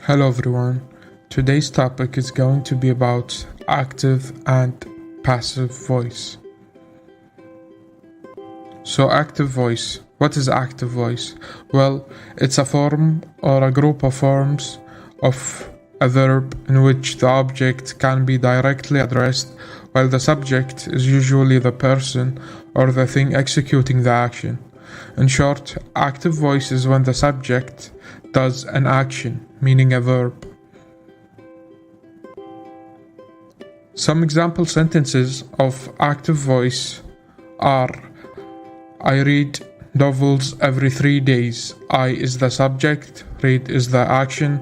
Hello everyone. Today's topic is going to be about active and passive voice. So active voice. What is active voice? Well, it's a form or a group of forms of a verb in which the object can be directly addressed while the subject is usually the person or the thing executing the action. In short, active voice is when the subject does an action, meaning a verb. Some example sentences of active voice are: I read novels every 3 days. I is the subject, read is the action.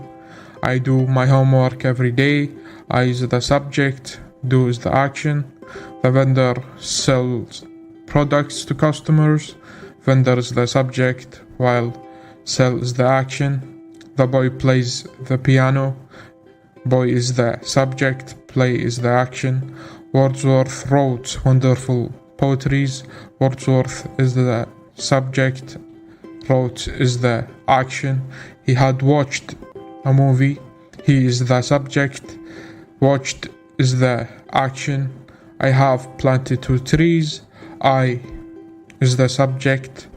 I do my homework every day. I is the subject, do is the action. The vendor sells products to customers. Vendor is the subject, while sell is the action. The boy plays the piano. Boy is the subject, play is the action. Wordsworth wrote wonderful poetries. Wordsworth is the subject, wrote is the action. He had watched a movie. He is the subject, watched is the action. I have planted 2 trees. I is the subject,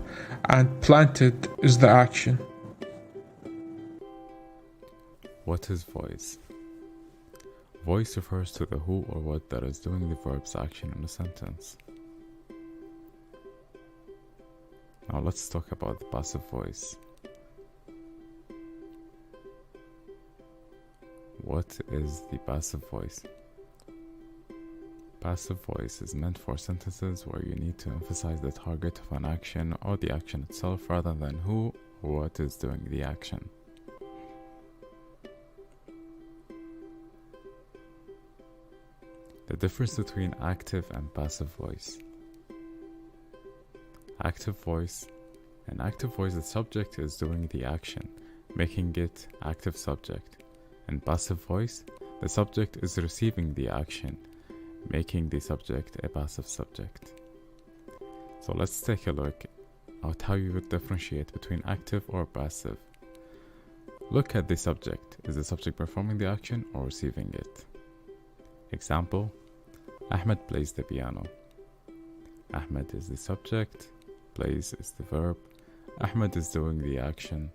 and planted is the action. What is voice? Voice refers to the who or what that is doing the verb's action in a sentence. Now let's talk about the passive voice. What is the passive voice? Passive voice is meant for sentences where you need to emphasize the target of an action or the action itself rather than who or what is doing the action. The difference between active and passive voice. Active voice. In active voice, the subject is doing the action, making it active subject. In passive voice, the subject is receiving the action, making the subject a passive subject. So let's take a look at how you would differentiate between active or passive. Look at the subject. Is the subject performing the action or receiving it? Example: Ahmed plays the piano. Ahmed is the subject, plays is the verb. Ahmed is doing the action.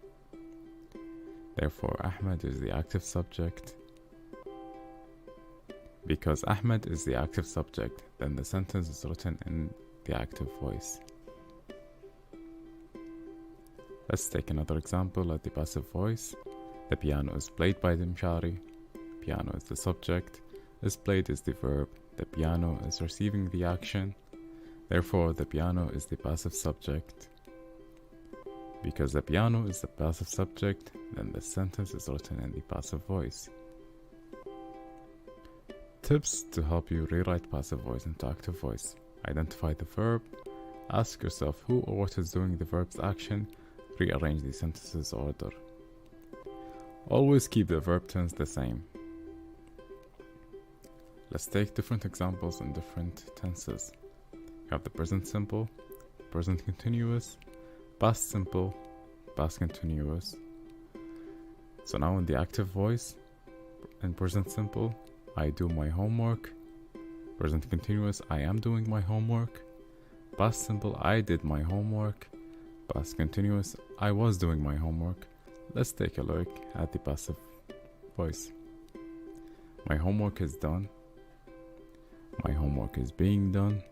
Therefore, Ahmed is the active subject. Because Ahmed is the active subject, then the sentence is written in the active voice. Let's take another example at the passive voice. The piano is played by the Mshari. Piano is the subject. Is played is the verb. The piano is receiving the action. Therefore, the piano is the passive subject. Because the piano is the passive subject, then the sentence is written in the passive voice. Tips to help you rewrite passive voice into active voice. Identify the verb. Ask yourself who or what is doing the verb's action. Rearrange the sentence's order. Always keep the verb tense the same. Let's take different examples in different tenses. You have the present simple, present continuous, past simple, past continuous. So now in the active voice, in present simple, I do my homework. Present continuous, I am doing my homework. Past simple, I did my homework. Past continuous, I was doing my homework. Let's take a look at the passive voice. My homework is done. My homework is being done.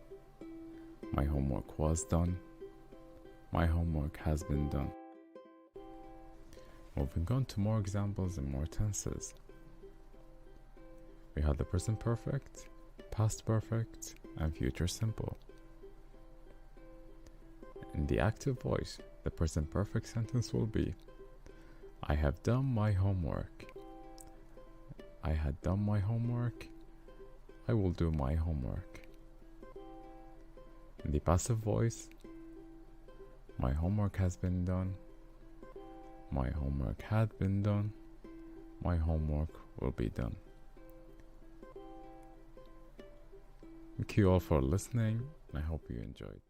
My homework was done. My homework has been done. Moving on to more examples and more tenses. We have the present perfect, past perfect, and future simple. In the active voice, the present perfect sentence will be: I have done my homework. I had done my homework. I will do my homework. In the passive voice, my homework has been done. My homework had been done. My homework will be done. Thank you all for listening, and I hope you enjoyed.